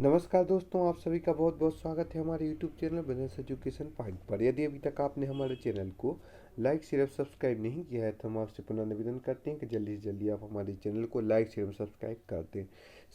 नमस्कार दोस्तों, आप सभी का बहुत बहुत स्वागत है हमारे YouTube channel business education point पर। यदि अभी तक आपने हमारे चैनल को लाइक शेयर और सब्सक्राइब नहीं किया है तो हम आपसे पुनः निवेदन करते हैं कि जल्दी से जल्दी आप हमारे चैनल को लाइक शेयर और सब्सक्राइब कर दें।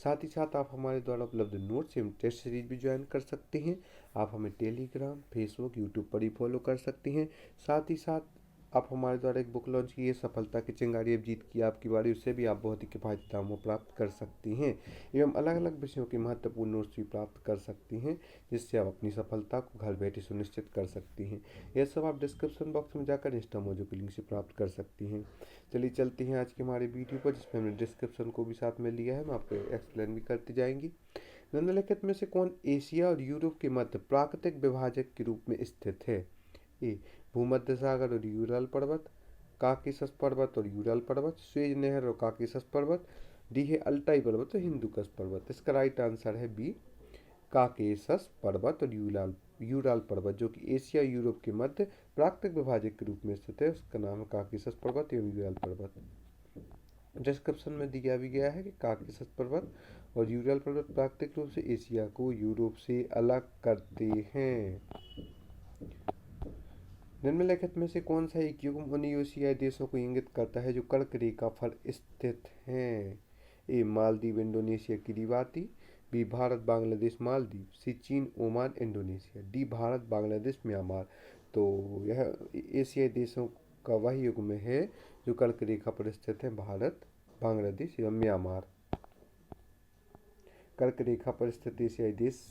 साथ ही साथ आप हमारे द्वारा उपलब्ध नोट्स एवं टेस्ट सीरीज भी ज्वाइन कर सकते हैं। आप हमें टेलीग्राम, फेसबुक, यूट्यूब पर ही फॉलो कर सकते हैं। साथ ही साथ आप हमारे द्वारा एक बुक लॉन्च की है, सफलता की चिंगारी अब जीत की आपकी बारी, उससे भी आप बहुत ही किफ़ायती दामों प्राप्त कर सकती हैं एवं अलग अलग विषयों के महत्वपूर्ण नोट्स भी प्राप्त कर सकती हैं, जिससे आप अपनी सफलता को घर बैठे सुनिश्चित कर सकती हैं। यह सब आप डिस्क्रिप्शन बॉक्स में जाकर इंस्टा मोजो के लिंक से प्राप्त कर सकती हैं। चलिए चलते हैं आज के हमारे वीडियो पर, जिसमें हमने डिस्क्रिप्शन को भी साथ में लिया है। हम आपको एक्सप्लेन भी करते जाएंगे। निम्नलिखित में से कौन एशिया और यूरोप के मध्य प्राकृतिक विभाजक के रूप में स्थित है? ए भूमध्य सागर और यूरल पर्वत, काकेशस पर्वत और यूरल पर्वत, स्वेज नहर और काकेशस पर्वत, डी है अल्टाई पर्वत और हिंदुकस पर्वत। इसका राइट आंसर है बी, काकेशस पर्वत और यूराल पर्वत, जो कि एशिया यूरोप के मध्य प्राकृतिक विभाजक के रूप में स्थित है। उसका नाम है काकेशस पर्वत एवं यूराल पर्वत। डिस्क्रिप्शन में दिया भी गया है कि काकेशस पर्वत और यूराल पर्वत प्राकृतिक रूप से एशिया को यूरोप से अलग करते हैं। निम्नलिखित में से कौन सा एक युग्म उन एशियाई देशों को इंगित करता है जो कर्क रेखा पर स्थित हैं? A Maldives, Indonesia, Kiribati, B Bharat, Bangladesh, Maldives, C चीन, Oman, Indonesia, D Bharat, Bangladesh, Myanmar. तो यह एशियाई देशों का वह युग्म है जो कर्क रेखा पर स्थित है, भारत, बांग्लादेश एवं म्यांमार। कर्क रेखा पर स्थित एशियाई देश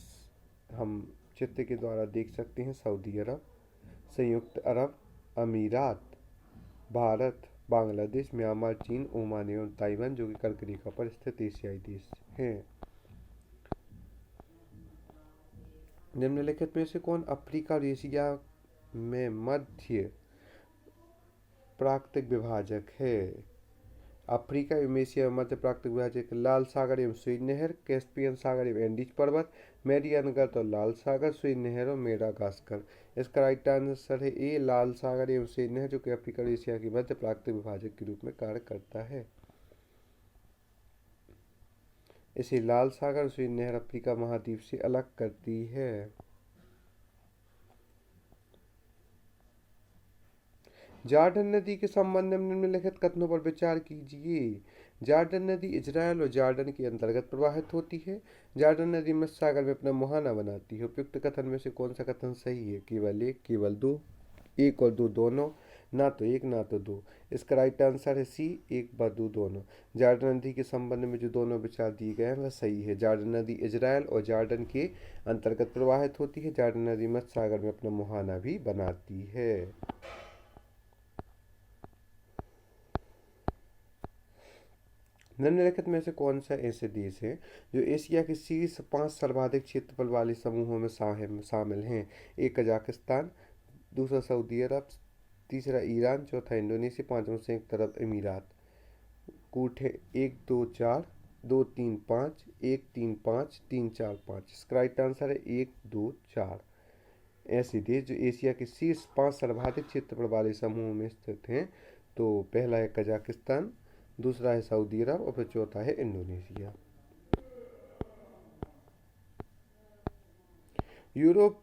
हम चित्र के द्वारा देख सकते हैं। सऊदी अरब, संयुक्त अरब अमीरात, भारत, बांग्लादेश, म्यांमार, चीन, ओमान एवं ताइवान, जो कि कर्क रेखा पर स्थित एशियाई देश हैं। निम्नलिखित में से कौन अफ्रीका और एशिया में मध्य प्राकृतिक विभाजक है? अफ्रीका एवं एशिया में मध्य प्राकृतिक विभाजक लाल सागर एवं स्वेज नहर, कैस्पियन सागर एवं एंडीज पर्वत, मैरियाना गर्त और लाल सागर, स्वेज नहर और मेडागास्कर। इसका राइट आंसर है ए, लाल सागर एवं स्वेज नहर, जो कि अफ्रीका और एशिया के मध्य प्राकृतिक विभाजक के रूप में कार्य करता है। इसे लाल सागर और स्वेज नहर अफ्रीका महाद्वीप से अलग करती है। जॉर्डन नदी के संबंध में निम्नलिखित कथनों पर विचार कीजिए। जॉर्डन नदी इजराइल और जॉर्डन के अंतर्गत प्रवाहित होती है। जॉर्डन नदी मध्य सागर में अपना मुहाना बनाती है। उपयुक्त कथन में से कौन सा कथन सही है? केवल एक, केवल दो, एक और दो दोनों, ना तो एक ना तो दो। इसका राइट आंसर है सी, एक व दो दोनों। जॉर्डन नदी के संबंध में जो दोनों विचार दिए गए हैं वह सही है। जॉर्डन नदी इजराइल और जॉर्डन के अंतर्गत प्रवाहित होती है। जॉर्डन नदी मध्य सागर में अपना मुहाना भी बनाती है। निम्नलिखित में से कौन सा ऐसे देश है जो एशिया के शीर्ष 5 सर्वाधिक क्षेत्रफल वाले समूहों में शामिल हैं? एक कजाकिस्तान, दूसरा सऊदी अरब, तीसरा ईरान, चौथा इंडोनेशिया, पांचवा संयुक्त अरब अमीरात। कूट है 1 2 4, 2 3 5, 1 3 5, 3 4 5। इसका राइट आंसर है 1 2 4। ऐसे देश जो एशिया के शीर्ष 5 सर्वाधिक क्षेत्रफल वाले समूहों में स्थित हैं, तो पहला है कजाकिस्तान, दूसरा है सऊदी अरब और फिर चौथा है इंडोनेशिया। यूरोप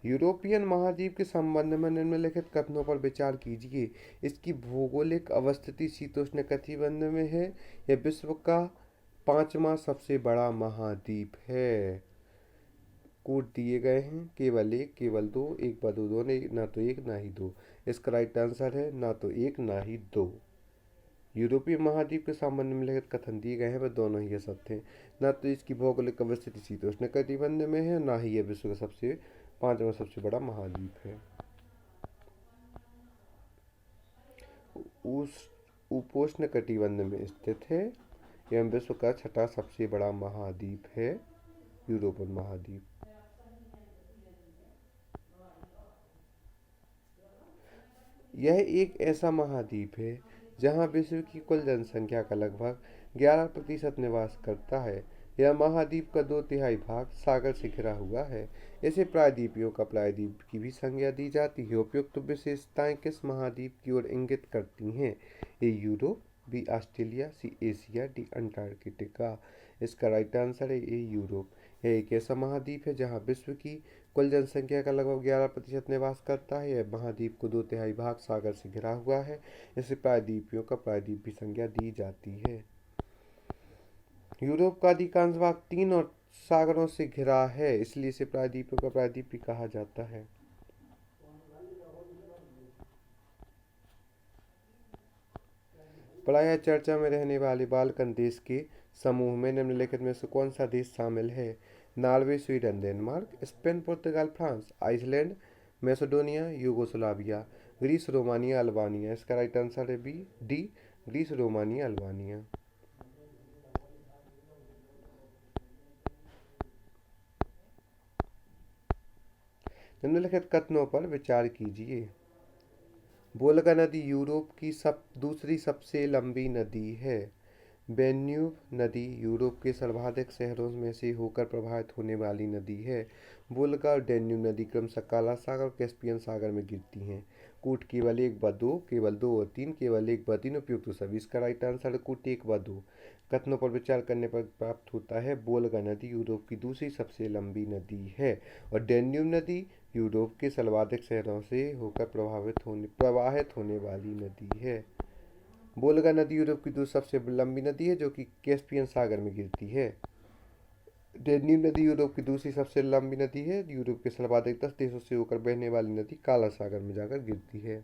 यूरोपियन महाद्वीप के संबंध में निम्नलिखित कथनों पर विचार कीजिए। इसकी भौगोलिक अवस्थिति शीतोष्ण कटिबंध में है। यह विश्व का 5वां सबसे बड़ा महाद्वीप है। कोड दिए गए हैं, केवल एक, केवल दो, एक व दो दोनों, ना तो एक ना ही दो। इसका राइट आंसर है ना तो एक ना ही दो। यूरोपीय महाद्वीप के संबंध में निम्नलिखित कथन दिए गए हैं वह दोनों ही सत्य हैं। न तो इसकी भौगोलिक अवस्थिति शीतोष्ण कटिबंध में है, ना ही यह विश्व का 5वां सबसे बड़ा महाद्वीप है। उस उपोष्ण कटिबंध में स्थित है एवं विश्व का 6वां सबसे बड़ा महाद्वीप है यूरोपियन महाद्वीप। यह एक ऐसा महाद्वीप है जहां विश्व की कुल जनसंख्या का लगभग 11% निवास करता है। यह महाद्वीप का 2/3 भाग सागर से घिरा हुआ है। इसे प्रायद्वीपीय का प्रायद्वीप की भी संज्ञा दी जाती है। उपयुक्त विशेषताएं किस महाद्वीप की ओर इंगित करती हैं? A Europe, B Australia, C Asia, D Antarctica. इसका राइट आंसर है ए यूरोप। यह एक ऐसा महाद्वीप है जहाँ विश्व की कुल जनसंख्या का लगभग 11% निवास करता है। यह महाद्वीप को 2/3 भाग सागर से घिरा हुआ है। इसे प्रायद्वीपियों का प्रायद्वीप भी संज्ञा दी जाती है। यूरोप का अधिकांश भाग 3 और सागरों से घिरा है, इसलिए इसे प्रायद्वीपों का प्रायद्वीप भी कहा जाता है। प्रायः चर्चा में रहने वाले बाल्कन देश के समूह में निम्नलिखित में से कौन सा देश शामिल है? नॉर्वे, स्वीडन, डेनमार्क, स्पेन, पुर्तगाल, France, Iceland, Macedonia, Yugoslavia, Greece, Romania, Albania. इसका राइट आंसर है B D, Greece, Romania, Albania. निम्नलिखित कथनों पर विचार कीजिए। वोल्गा नदी यूरोप की दूसरी सबसे लंबी नदी है। डेन्यूब नदी यूरोप के सर्वाधिक शहरों में से होकर प्रवाहित होने वाली नदी है। वोल्गा और डेन्यूब नदी क्रमशः काला सागर और कैस्पियन सागर में गिरती हैं। कूट केवल 1/2, केवल 2 और 3, केवल 1/3 उपयुक्त तो सभी। इसका राइट आंसर है कूट 1/2। कथनों पर विचार करने पर प्राप्त होता है वोल्गा नदी यूरोप की दूसरी सबसे लंबी नदी है और डेन्यूब नदी यूरोप के सर्वाधिक शहरों से होकर प्रवाहित होने वाली नदी है। वोल्गा नदी यूरोप की दूसरी सबसे लंबी नदी है जो कि कैस्पियन सागर में गिरती है। डेन्यूब नदी यूरोप की दूसरी सबसे लंबी नदी है। यूरोप के सर्वाधिक 10 देशों से होकर बहने वाली नदी काला सागर में जाकर गिरती है।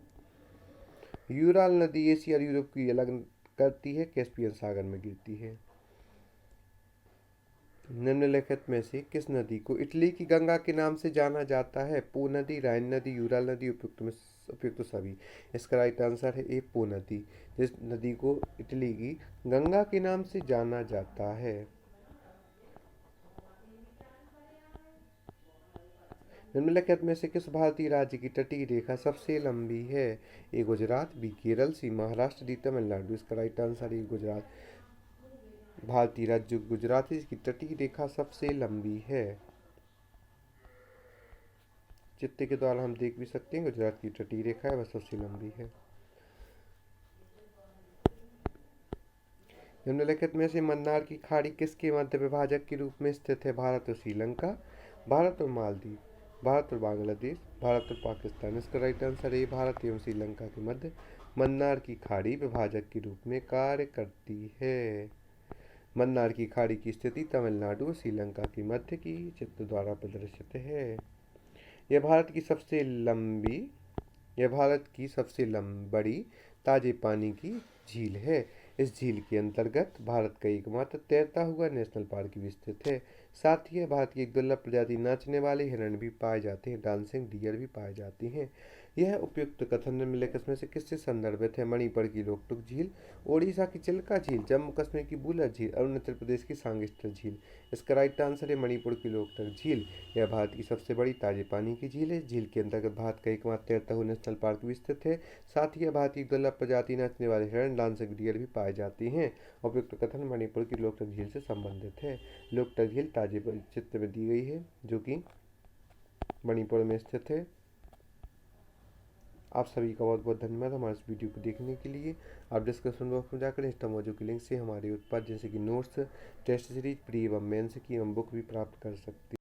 यूराल नदी एशिया और यूरोप की अलग करती है, कैस्पियन सागर में गिरती है। निम्नलिखित में से किस नदी को इटली की गंगा के नाम से जाना जाता है? पो नदी, राइन नदी, यूराल नदी, उपयुक्त सभी। इसका राइट आंसर है ए पो नदी, जिस नदी को इटली की गंगा के नाम से जाना जाता है। निम्नलिखित में से किस भारतीय राज्य की तटीय रेखा सबसे लंबी है? ए गुजरात, बी केरल, सी महाराष्ट्र, डी तमिलनाडु। इसका राइट आंसर है गुजरात। भारतीय राज्य गुजरात है, इसकी तटीय रेखा सबसे लंबी है। चित्र के द्वारा हम देख भी सकते हैं गुजरात की तटीय रेखा है वह सबसे लंबी है। निम्नलिखित में से मन्नार की खाड़ी किसके मध्य विभाजक के रूप में स्थित है? भारत और श्रीलंका, भारत और मालदीव, भारत और बांग्लादेश, भारत और पाकिस्तान। इसका राइट आंसर है भारत एवं श्रीलंका के मध्य मन्नार की खाड़ी विभाजक के रूप में कार्य करती है। मन्नार की खाड़ी की स्थिति तमिलनाडु और श्रीलंका के मध्य की चित्र द्वारा प्रदर्शित है। यह भारत की सबसे बड़ी ताजे पानी की झील है। इस झील के अंतर्गत भारत का एकमात्र तैरता हुआ नेशनल पार्क भी स्थित है। साथ ही भारत की एक दुर्लभ प्रजाति नाचने वाले हिरण भी पाए जाते हैं, डांसिंग डियर भी पाए जाते हैं। यह उपयुक्त कथन निम्नलिखित में से किससे संदर्भित है? मणिपुर की लोकटक झील, ओडिशा की चिल्का झील, जम्मू कश्मीर की बुलर झील, अरुणाचल प्रदेश की सांगेस्टर झील। इसका राइट आंसर है मणिपुर की लोकटक झील। यह भारत की सबसे बड़ी ताजे पानी की झील है। झील के अंतर्गत भारत का एकमात्र तैरता हुआ नेशनल पार्क भी स्थित है। साथ ही भारत की दुर्लभ प्रजाति नाचने वाले हिरण, डांसिंग डियर भी पाए जाते हैं। उपयुक्त कथन मणिपुर की लोकटक झील से संबंधित है। लोकटक झील ताजे चित्र में दी गई है जो कि मणिपुर में स्थित है। आप सभी का बहुत बहुत धन्यवाद हमारे इस वीडियो को देखने के लिए। आप डिस्क्रिप्शन बॉक्स में जाकर इंस्टामोजो की लिंक से हमारे उत्पाद जैसे कि नोट्स, टेस्ट सीरीज, प्री एवं मेंस की एवं बुक भी प्राप्त कर सकते हैं।